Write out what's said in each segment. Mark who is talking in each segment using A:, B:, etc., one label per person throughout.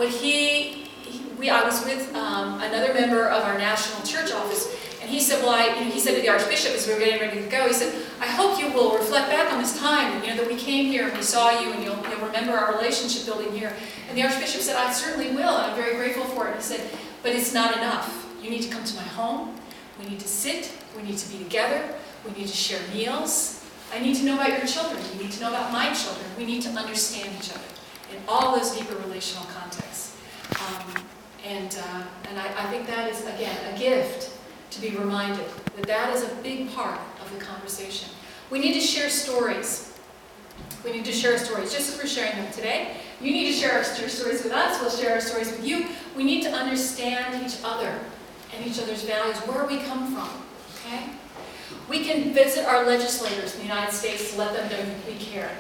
A: I was with another member of our national church office, and he said, he said to the Archbishop as we were getting ready to go, he said, I hope you will reflect back on this time, that we came here and we saw you, and you'll remember our relationship building here. And the Archbishop said, I certainly will, and I'm very grateful for it. He said, but it's not enough. You need to come to my home. We need to sit. We need to be together. We need to share meals. I need to know about your children. You need to know about my children. We need to understand each other in all those deeper relational contexts. I think that is, again, a gift to be reminded that that is a big part of the conversation. We need to share stories. We need to share stories, just as we're sharing them today. You need to share your stories with us. We'll share our stories with you. We need to understand each other and each other's values, where we come from, okay? We can visit our legislators in the United States to let them know that we care.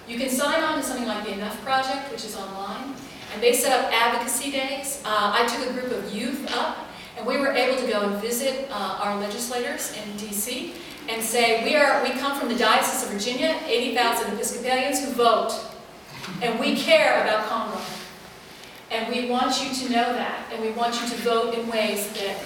A: You can sign on to something like the Enough Project, which is online, and they set up advocacy days. I took a group of youth up, and we were able to go and visit our legislators in D.C. and say, we come from the Diocese of Virginia, 80,000 Episcopalians who vote, and we care about Congo. And we want you to know that, and we want you to vote in ways that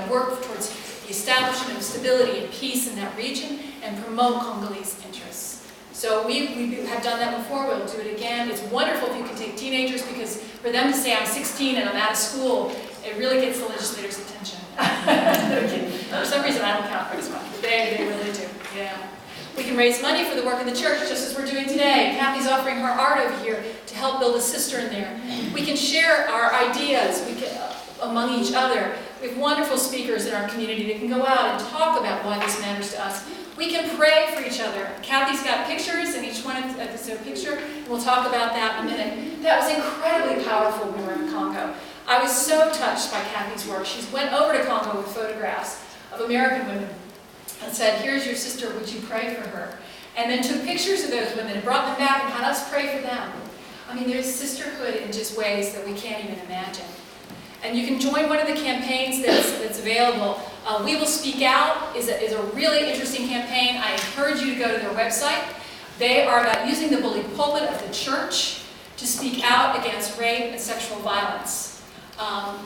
A: work towards the establishment of stability and peace in that region and promote Congolese interests. So we have done that before, we'll do it again. It's wonderful if you can take teenagers, because for them to say, I'm 16 and I'm out of school, it really gets the legislators' attention. For some reason, I don't count for as much, but they really do. Yeah. We can raise money for the work of the church, just as we're doing today. Kathy's offering her art over here to help build a cistern there. We can share our ideas among each other. We have wonderful speakers in our community that can go out and talk about why this matters to us. We can pray for each other. Kathy's got pictures, and each one is a picture, and we'll talk about that in a minute. That was incredibly powerful when we were in Congo. I was so touched by Kathy's work. She went over to Congo with photographs of American women and said, here's your sister, would you pray for her? And then took pictures of those women and brought them back and had us pray for them. I mean, there's sisterhood in just ways that we can't even imagine. And you can join one of the campaigns that's available. We Will Speak Out is a really interesting campaign. I encourage you to go to their website. They are about using the bully pulpit of the church to speak out against rape and sexual violence.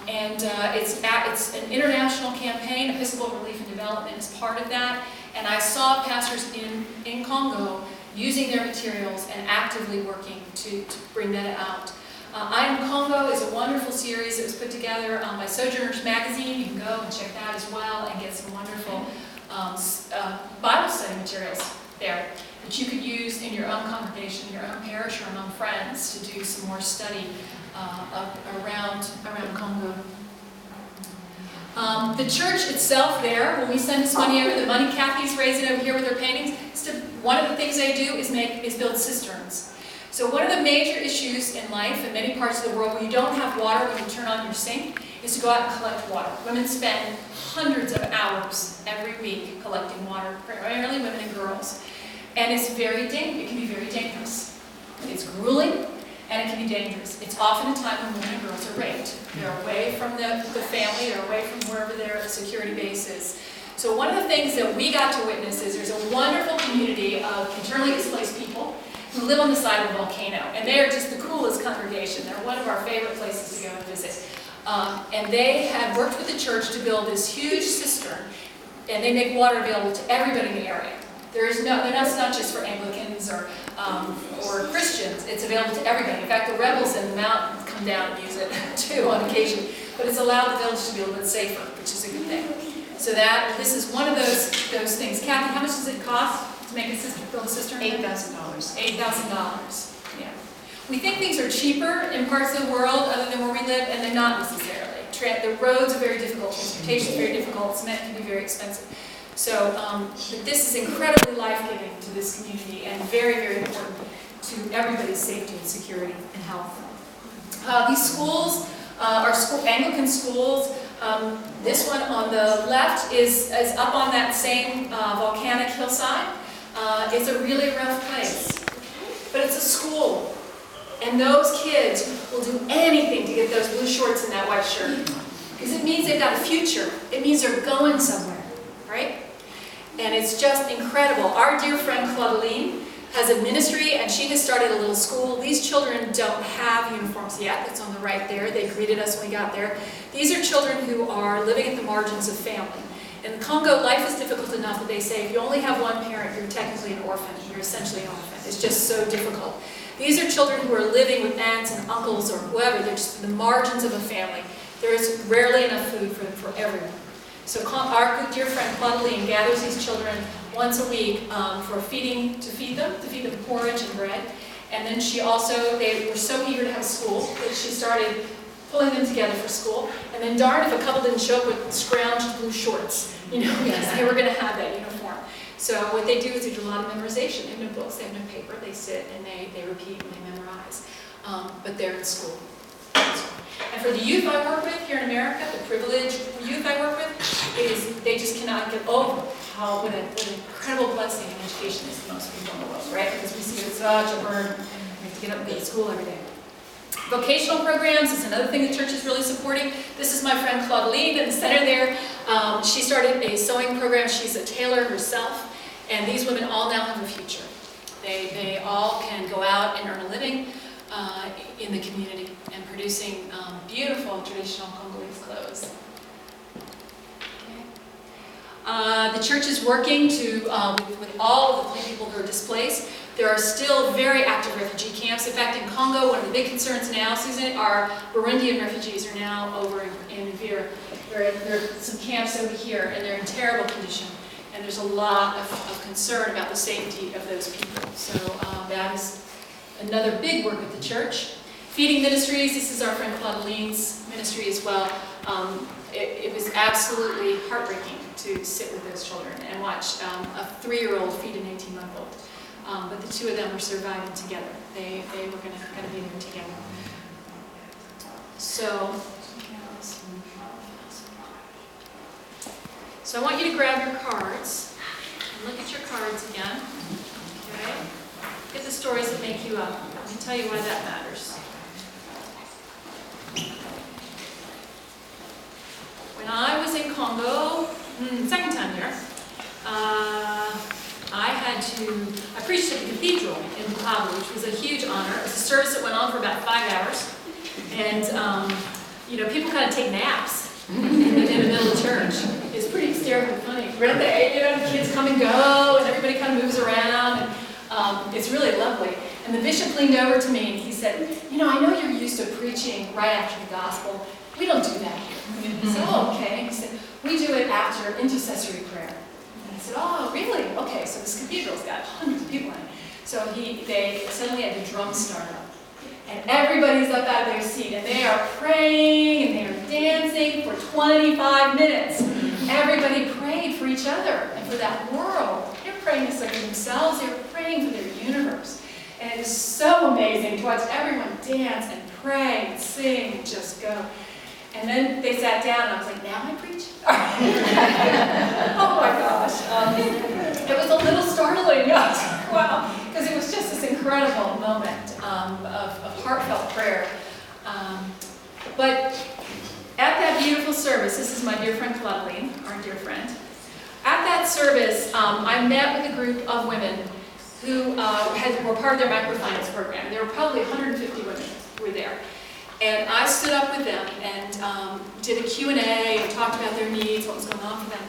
A: It's an international campaign. Episcopal Relief and Development is part of that. And I saw pastors in Congo using their materials and actively working to bring that out. I Am Congo is a wonderful series that was put together by Sojourners Magazine. You can go and check that as well and get some wonderful Bible study materials there that you could use in your own congregation, your own parish, or among friends to do some more study around Congo. The church itself there, when we send this money over, the money Kathy's raising over here with her paintings, one of the things they do is build cisterns. So one of the major issues in life in many parts of the world where you don't have water when you turn on your sink is to go out and collect water. Women spend hundreds of hours every week collecting water, primarily women and girls. And it can be very dangerous. It's grueling, and it can be dangerous. It's often a time when women and girls are raped. They're away from the family, they're away from wherever their security base is. So one of the things that we got to witness is there's a wonderful community of internally displaced people who live on the side of a volcano. And they are just the coolest congregation. They're one of our favorite places to go and visit. And they had worked with the church to build this huge cistern, and they make water available to everybody in the area. They're not just for Anglicans or Christians. It's available to everybody. In fact, the rebels in the mountains come down and use it too on occasion. But it's allowed the village to be a little bit safer, which is a good thing. So this is one of those things. Kathy, how much does it cost to make build a cistern?
B: $8,000.
A: $8,000. Yeah. We think things are cheaper in parts of the world other than where we live, and they're not necessarily. The roads are very difficult. Transportation is very difficult. Cement can be very expensive. So but this is incredibly life-giving to this community and very, very important to everybody's safety and security and health. These schools are Anglican schools. This one on the left is up on that same volcanic hillside. It's a really rough place, but it's a school. And those kids will do anything to get those blue shorts and that white shirt. Because it means they've got a future. It means they're going somewhere, right? And it's just incredible. Our dear friend Claudeline, has a ministry, and she has started a little school. These children don't have uniforms yet. That's on the right there. They greeted us when we got there. These are children who are living at the margins of family. In Congo, life is difficult enough that they say if you only have one parent, you're technically an orphan. You're essentially an orphan. It's just so difficult. These are children who are living with aunts and uncles or whoever. They're just the margins of a family. There is rarely enough food for everyone. So our good dear friend Claudeline gathers these children once a week to feed them porridge and bread. And then they were so eager to have school that she started pulling them together for school. And then darn if a couple didn't show up with scrounged blue shorts, because they were going to have that uniform. So what they do is they do a lot of memorization. They have no books, they have no paper. They sit and they repeat and they memorize. But they're in school. And for the youth I work with here in America, the privileged youth I work with, is they just cannot get over what an incredible blessing in education is to most people in the world, right? Because we see it as such a burden. We have to get up and go to school every day. Vocational programs is another thing the church is really supporting. This is my friend Claudeline in the center there. She started a sewing program. She's a tailor herself. And these women all now have a future. They all can go out and earn a living in the community and producing beautiful traditional Congolese clothes. Okay. The church is working with all of the people who are displaced. There are still very active refugee camps. In fact, in Congo, one of the big concerns now, Susan, are Burundian refugees are now over in Uvira. There are some camps over here, and they're in terrible condition. And there's a lot of concern about the safety of those people. So that is another big work of the church. Feeding ministries, this is our friend Claudeline's ministry as well. It was absolutely heartbreaking to sit with those children and watch a 3-year-old feed an 18-month-old. But the two of them are surviving together. They were going to be there together. So I want you to grab your cards and look at your cards again. Okay? Get the stories that make you up. Let me tell you why that matters. When I was in Congo, second time here, I preached at the cathedral in Bukavu, which was a huge honor. It was a service that went on for about 5 hours. And, people kind of take naps in the middle of church. It's pretty hysterically funny. The kids come and go, and everybody kind of moves around. And, it's really lovely. And the bishop leaned over to me and he said, I know you're used to preaching right after the gospel. We don't do that here. I said, oh, okay. He said, we do it after intercessory prayer. And I said, oh, really? Okay, so this cathedral's got hundreds of people in it. So they suddenly had the drums start up. And everybody's up out of their seat, and they are praying, and they are dancing for 25 minutes. Everybody prayed for each other and for that world. They're praying for themselves, they were praying for their universe. And it is so amazing to watch everyone dance and pray and sing and just go. And then they sat down, and I was like, now I preach? Oh my gosh. It was a little startling. Wow. Because it was just this incredible moment of heartfelt prayer. But at that beautiful service, this is my dear friend Claudeline, our dear friend. At that service, I met with a group of women who were part of their microfinance program. There were probably 150 women who were there. And I stood up with them and did a Q&A and talked about their needs, what was going on for them.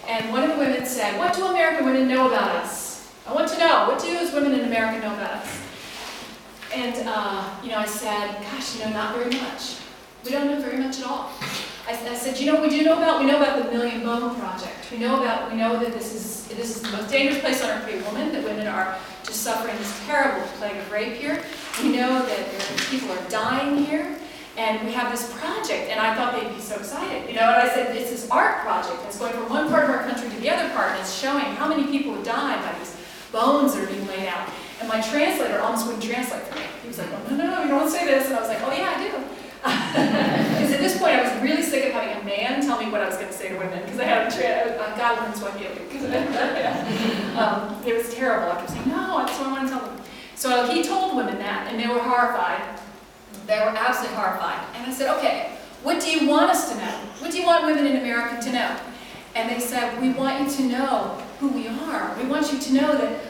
A: And one of the women said, what do American women know about us? I want to know, what do as women in America know about us? And, I said, gosh, not very much. We don't know very much at all. I said, what we do know about? We know about the Million Bone Project. We know that this is the most dangerous place on earth to be a woman, that women are just suffering this terrible plague of rape here. We know that people are dying here, and we have this project, and I thought they'd be so excited. And I said, it's this art project that's going from one part of our country to the other part, and it's showing how many people have died by these bones that are being laid out. And my translator almost wouldn't translate for me. He was like, oh, no, you don't say this. And I was like, oh yeah, I do. Because at this point, I was really sick of having a man tell me what I was going to say to women, because I had God learns what you do. It was terrible. I kept saying, no, that's what I want to tell them. So he told women that, and they were horrified. They were absolutely horrified. And I said, okay, what do you want us to know? What do you want women in America to know? And they said, we want you to know who we are. We want you to know that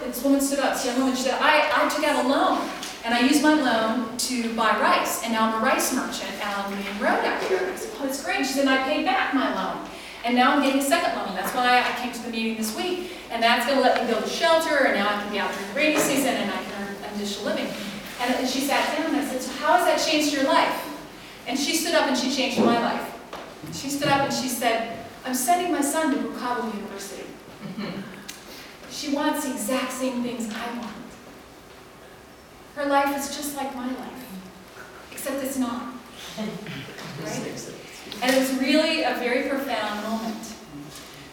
A: this woman stood up, this young woman, she said, I took out a loan, and I used my loan to buy rice, and now I'm a rice merchant out on the main road out here. I said, oh, that's great. She said, and I paid back my loan, and now I'm getting a second loan. That's why I came to the meeting this week, and that's going to let me build a shelter, and now I can be out during the rainy season, and I can earn initial living. And she sat down, and I said, so how has that changed your life? And she stood up, and she changed my life. She stood up, and she said, I'm sending my son to Episcopal University. She wants the exact same things I want. Her life is just like my life, except it's not. Right? And it was really a very profound moment.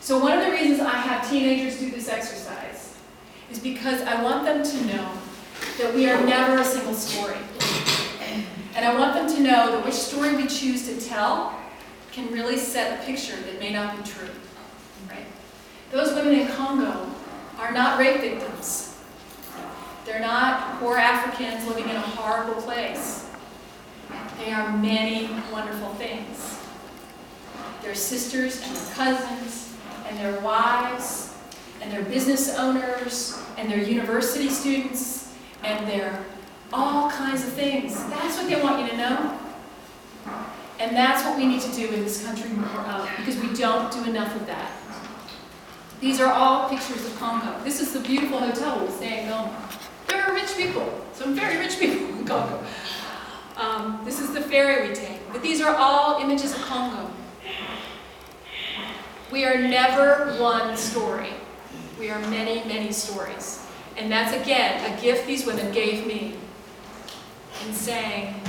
A: So one of the reasons I have teenagers do this exercise is because I want them to know that we are never a single story. And I want them to know that which story we choose to tell can really set a picture that may not be true. Right? Those women in Congo are not rape victims. They're not poor Africans living in a horrible place. They are many wonderful things. They're sisters and their cousins and their wives and their business owners and their university students and their all kinds of things. That's what they want you to know. And that's what we need to do in this country more of, because we don't do enough of that. These are all pictures of Congo. This is the beautiful hotel we stay in Goma. There are rich people, some very rich people in Congo. This is the ferry we take. But these are all images of Congo. We are never one story. We are many, many stories. And that's, again, a gift these women gave me in saying,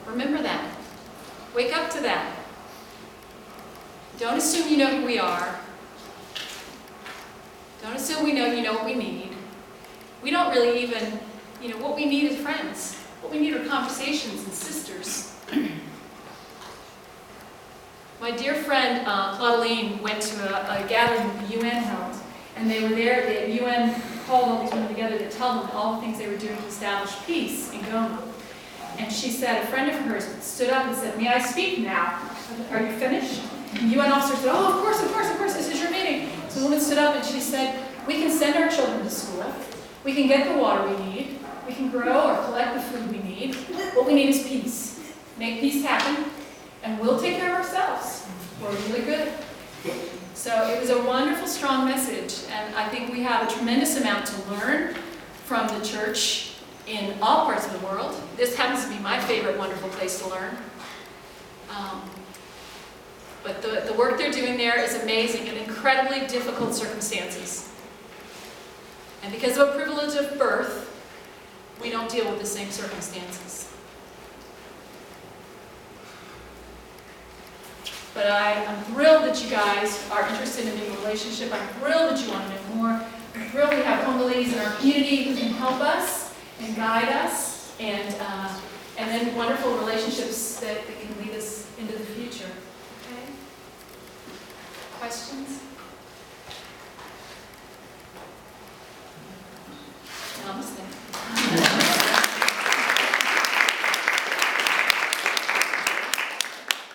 A: remember that. Wake up to that. Don't assume you know who we are. Don't assume you know what we need. We don't really even, what we need is friends. What we need are conversations and sisters. My dear friend Claudeline went to a gathering that the UN held, and they were there. The UN called all these women together to tell them all the things they were doing to establish peace in Goma. And she said, a friend of hers stood up and said, may I speak now? Are you finished? And the UN officer said, oh, of course, this is your meeting. So the woman stood up and she said, we can send our children to school. We can get the water we need. We can grow or collect the food we need. What we need is peace. Make peace happen, and we'll take care of ourselves. We're really good. So it was a wonderful, strong message, and I think we have a tremendous amount to learn from the church in all parts of the world. This happens to be my favorite wonderful place to learn. But the work they're doing there is amazing in incredibly difficult circumstances. And because of a privilege of birth, we don't deal with the same circumstances. But I'm thrilled that you guys are interested in a new relationship. I'm thrilled that you want to know more. I'm thrilled we have Congolese in our community who can help us and guide us, and then wonderful relationships that can lead us into the future. Okay? Questions?